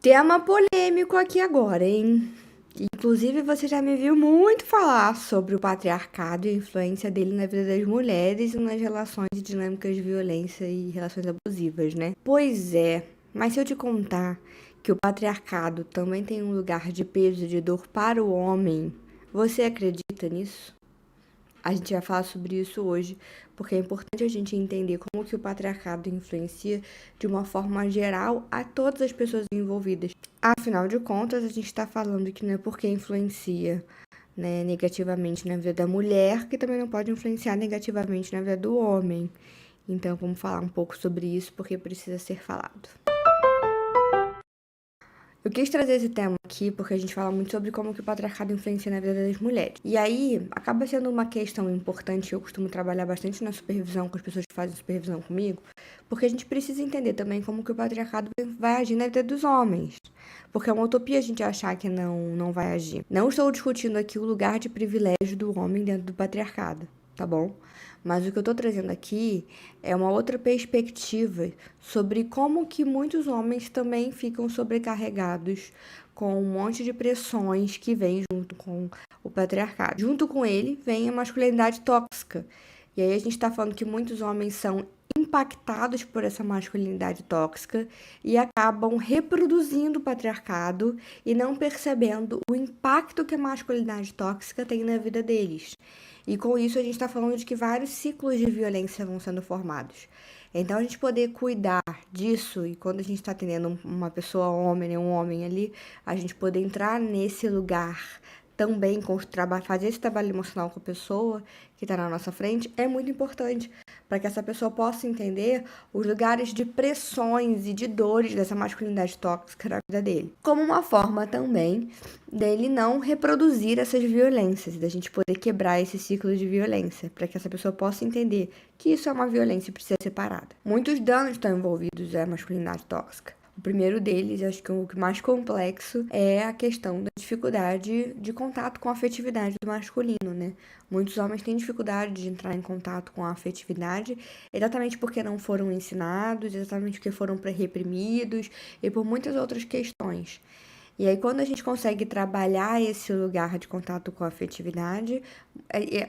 Tema polêmico aqui agora, hein? Inclusive, você já me viu muito falar sobre o patriarcado e a influência dele na vida das mulheres e nas relações e dinâmicas de violência e relações abusivas, né? Pois é, mas se eu te contar que o patriarcado também tem um lugar de peso e de dor para o homem, você acredita nisso? A gente vai falar sobre isso hoje, porque é importante a gente entender como que o patriarcado influencia de uma forma geral a todas as pessoas envolvidas. Afinal de contas, a gente está falando que não é porque influencia, né, negativamente na vida da mulher, que também não pode influenciar negativamente na vida do homem. Então, vamos falar um pouco sobre isso, porque precisa ser falado. Eu quis trazer esse tema aqui porque a gente fala muito sobre como que o patriarcado influencia na vida das mulheres. E aí, acaba sendo uma questão importante, eu costumo trabalhar bastante na supervisão com as pessoas que fazem supervisão comigo, porque a gente precisa entender também como que o patriarcado vai agir na vida dos homens. Porque é uma utopia a gente achar que não vai agir. Não estou discutindo aqui o lugar de privilégio do homem dentro do patriarcado, tá bom? Mas o que eu tô trazendo aqui é uma outra perspectiva sobre como que muitos homens também ficam sobrecarregados com um monte de pressões que vem junto com o patriarcado. Junto com ele vem a masculinidade tóxica. E aí a gente tá falando que muitos homens são impactados por essa masculinidade tóxica e acabam reproduzindo o patriarcado e não percebendo o impacto que a masculinidade tóxica tem na vida deles. E com isso a gente está falando de que vários ciclos de violência vão sendo formados. Então a gente poder cuidar disso e quando a gente está atendendo uma pessoa homem, né, um homem ali, a gente poder entrar nesse lugar também fazer esse trabalho emocional com a pessoa que está na nossa frente é muito importante para que essa pessoa possa entender os lugares de pressões e de dores dessa masculinidade tóxica na vida dele. Como uma forma também dele não reproduzir essas violências, da gente poder quebrar esse ciclo de violência, para que essa pessoa possa entender que isso é uma violência e precisa ser separada. Muitos danos estão envolvidos na masculinidade tóxica. O primeiro deles, acho que o mais complexo, é a questão da dificuldade de contato com a afetividade do masculino, né? Muitos homens têm dificuldade de entrar em contato com a afetividade, exatamente porque não foram ensinados, exatamente porque foram reprimidos e por muitas outras questões. E aí, quando a gente consegue trabalhar esse lugar de contato com a afetividade,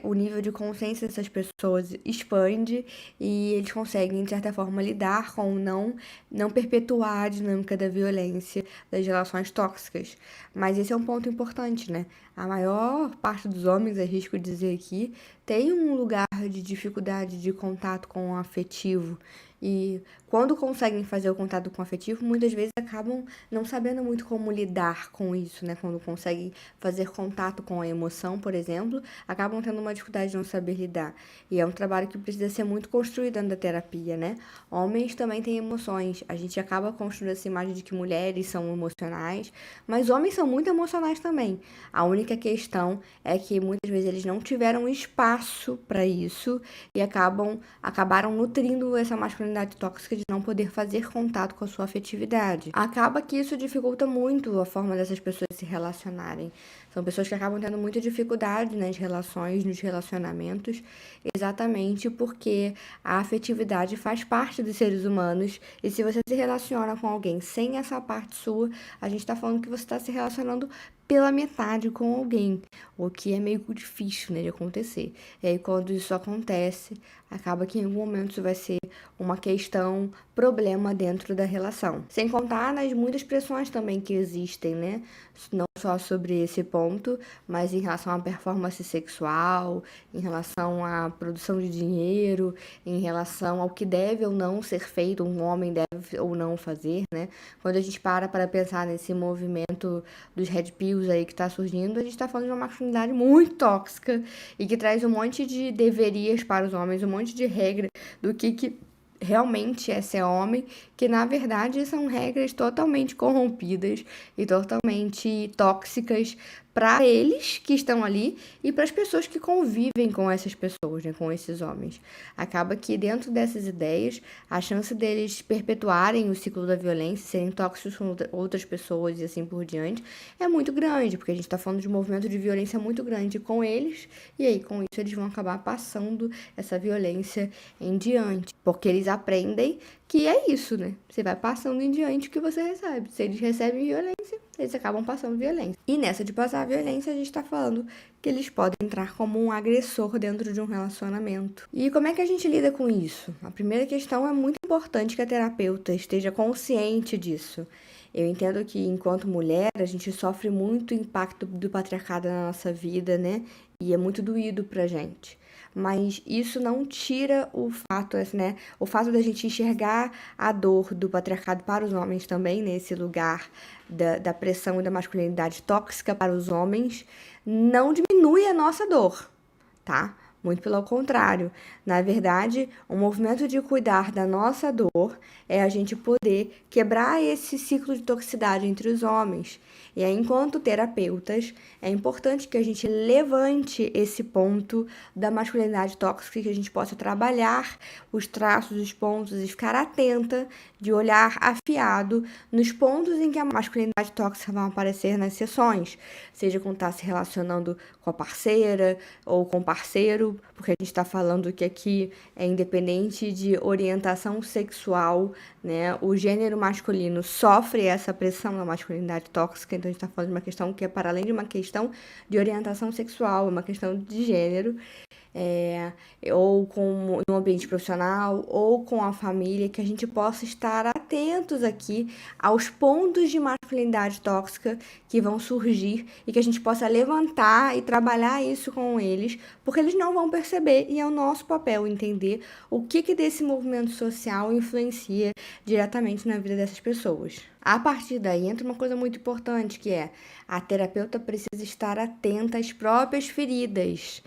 o nível de consciência dessas pessoas expande e eles conseguem, de certa forma, lidar com não perpetuar a dinâmica da violência das relações tóxicas. Mas esse é um ponto importante, né? A maior parte dos homens, arrisco dizer aqui, tem um lugar de dificuldade de contato com o afetivo. E quando conseguem fazer o contato com o afetivo, muitas vezes acabam não sabendo muito como lidar com isso, né? Quando conseguem fazer contato com a emoção, por exemplo, acabam tendo uma dificuldade de não saber lidar. E é um trabalho que precisa ser muito construído dentro da terapia, né? Homens também têm emoções. A gente acaba construindo essa imagem de que mulheres são emocionais, mas homens são muito emocionais também. A única questão é que muitas vezes eles não tiveram espaço para isso e acabaram nutrindo essa masculinidade tóxica de não poder fazer contato com a sua afetividade. Acaba que isso dificulta muito a forma dessas pessoas se relacionarem. São pessoas que acabam tendo muita dificuldade nas relações, nos relacionamentos, exatamente porque a afetividade faz parte dos seres humanos e se você se relaciona com alguém sem essa parte sua, a gente está falando que você está se relacionando pela metade com alguém, o que é meio difícil, né, de acontecer. E aí, quando isso acontece, acaba que em algum momento isso vai ser uma questão, problema dentro da relação. Sem contar nas muitas pressões também que existem, né? Não só sobre esse ponto, mas em relação à performance sexual, em relação à produção de dinheiro, em relação ao que deve ou não ser feito, um homem deve ou não fazer, né? Quando a gente para pensar nesse movimento dos red pills aí que tá surgindo, a gente tá falando de uma masculinidade muito tóxica e que traz um monte de deverias para os homens, um monte de regra do que realmente é ser homem, que na verdade são regras totalmente corrompidas e totalmente tóxicas para eles que estão ali e para as pessoas que convivem com essas pessoas, né, com esses homens. Acaba que dentro dessas ideias, a chance deles perpetuarem o ciclo da violência, serem tóxicos com outras pessoas e assim por diante, é muito grande, porque a gente está falando de um movimento de violência muito grande com eles, e aí com isso eles vão acabar passando essa violência em diante, porque eles aprendem Que é isso, né? Você vai passando em diante o que você recebe. Se eles recebem violência, eles acabam passando violência. E nessa de passar violência, a gente tá falando que eles podem entrar como um agressor dentro de um relacionamento. E como é que a gente lida com isso? A primeira questão é muito importante que a terapeuta esteja consciente disso. Eu entendo que, enquanto mulher, a gente sofre muito impacto do patriarcado na nossa vida, né? E é muito doído pra gente. Mas isso não tira o fato, né? O fato da gente enxergar a dor do patriarcado para os homens também, nesse lugar da pressão e da masculinidade tóxica para os homens, não diminui a nossa dor, tá? Muito pelo contrário. Na verdade, o movimento de cuidar da nossa dor é a gente poder quebrar esse ciclo de toxicidade entre os homens. E aí, enquanto terapeutas, é importante que a gente levante esse ponto da masculinidade tóxica, que a gente possa trabalhar os traços, os pontos e ficar atenta de olhar afiado nos pontos em que a masculinidade tóxica vai aparecer nas sessões, seja quando está se relacionando com a parceira ou com o parceiro, porque a gente está falando que aqui é independente de orientação sexual, né? O gênero masculino sofre essa pressão da masculinidade tóxica, então a gente está falando de uma questão que é para além de uma questão de orientação sexual, é uma questão de gênero. É, ou com no ambiente profissional, ou com a família, que a gente possa estar atentos aqui aos pontos de masculinidade tóxica que vão surgir e que a gente possa levantar e trabalhar isso com eles, porque eles não vão perceber e é o nosso papel entender o que desse movimento social influencia diretamente na vida dessas pessoas. A partir daí entra uma coisa muito importante, que é a terapeuta precisa estar atenta às próprias feridas.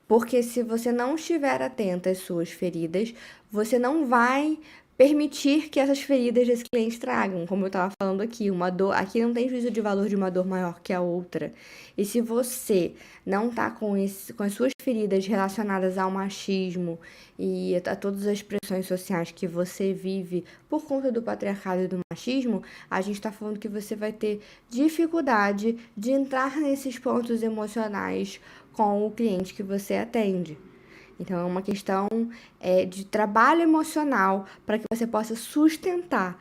Porque se você não estiver atenta às suas feridas, você não vai permitir que essas feridas desse cliente tragam. Como eu estava falando aqui, uma dor, aqui não tem juízo de valor de uma dor maior que a outra. E se você não está com as suas feridas relacionadas ao machismo e a todas as pressões sociais que você vive por conta do patriarcado e do machismo, a gente está falando que você vai ter dificuldade de entrar nesses pontos emocionais com o cliente que você atende. Então, é uma questão de trabalho emocional para que você possa sustentar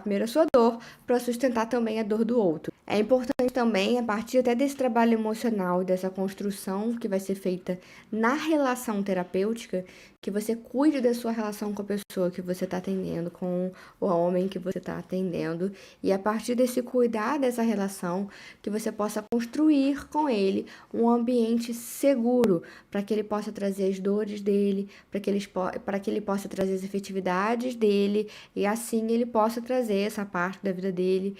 primeiro a sua dor, para sustentar também a dor do outro. É importante também, a partir até desse trabalho emocional, dessa construção que vai ser feita na relação terapêutica, que você cuide da sua relação com a pessoa que você está atendendo, com o homem que você está atendendo, e a partir desse cuidar dessa relação, que você possa construir com ele um ambiente seguro para que ele possa trazer as dores dele, para que ele possa trazer as efetividades dele, e assim ele possa trazer essa parte da vida dele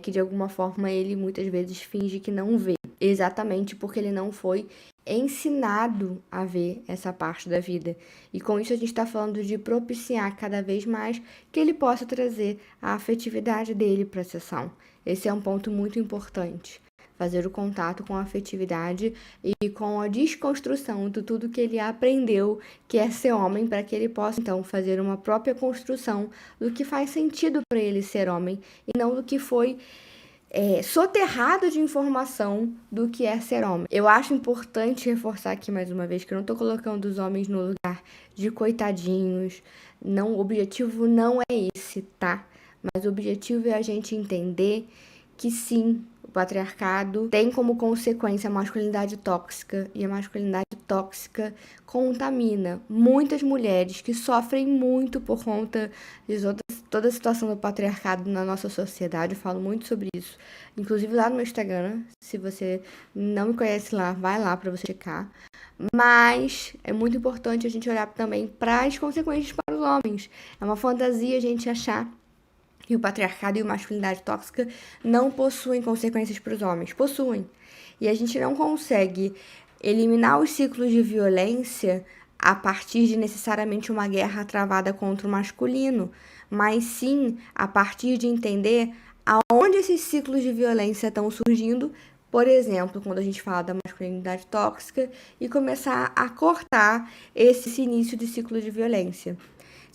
que de alguma forma ele muitas vezes finge que não vê, exatamente porque ele não foi ensinado a ver essa parte da vida. E com isso a gente está falando de propiciar cada vez mais que ele possa trazer a afetividade dele para a sessão. Esse é um ponto muito importante. Fazer o contato com a afetividade e com a desconstrução de tudo que ele aprendeu que é ser homem, para que ele possa então fazer uma própria construção do que faz sentido para ele ser homem e não do que foi soterrado de informação do que é ser homem. Eu acho importante reforçar aqui mais uma vez que eu não estou colocando os homens no lugar de coitadinhos. Não, o objetivo não é esse, tá? Mas o objetivo é a gente entender que sim, o patriarcado tem como consequência a masculinidade tóxica, e a masculinidade tóxica contamina muitas mulheres que sofrem muito por conta de toda a situação do patriarcado na nossa sociedade. Eu falo muito sobre isso, inclusive lá no meu Instagram. Se você não me conhece lá, vai lá para você checar. Mas é muito importante a gente olhar também para as consequências para os homens. É uma fantasia a gente achar que o patriarcado e a masculinidade tóxica não possuem consequências para os homens. Possuem. E a gente não consegue eliminar os ciclos de violência a partir de necessariamente uma guerra travada contra o masculino, mas sim a partir de entender aonde esses ciclos de violência estão surgindo, por exemplo, quando a gente fala da masculinidade tóxica, e começar a cortar esse início de ciclo de violência.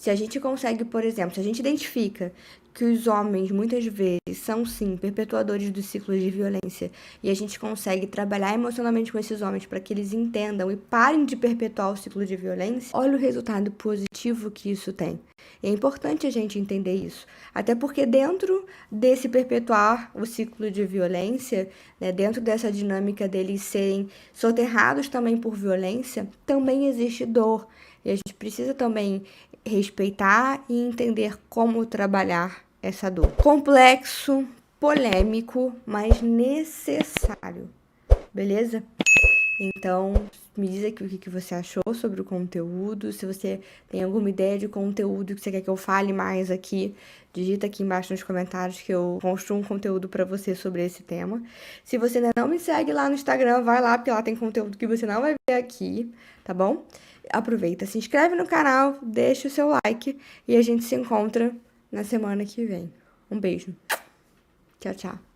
Se a gente consegue, por exemplo, se a gente identifica que os homens muitas vezes são sim perpetuadores dos ciclos de violência e a gente consegue trabalhar emocionalmente com esses homens para que eles entendam e parem de perpetuar o ciclo de violência, olha o resultado positivo que isso tem. E é importante a gente entender isso, até porque dentro desse perpetuar o ciclo de violência, né, dentro dessa dinâmica deles serem soterrados também por violência, também existe dor. E a gente precisa também respeitar e entender como trabalhar essa dor. Complexo, polêmico, mas necessário. Beleza? Então, me diz aqui o que você achou sobre o conteúdo. Se você tem alguma ideia de conteúdo que você quer que eu fale mais aqui, digita aqui embaixo nos comentários que eu construo um conteúdo para você sobre esse tema. Se você ainda não me segue lá no Instagram, vai lá, porque lá tem conteúdo que você não vai ver aqui, tá bom? Aproveita, se inscreve no canal, deixa o seu like e a gente se encontra na semana que vem. Um beijo. Tchau, tchau.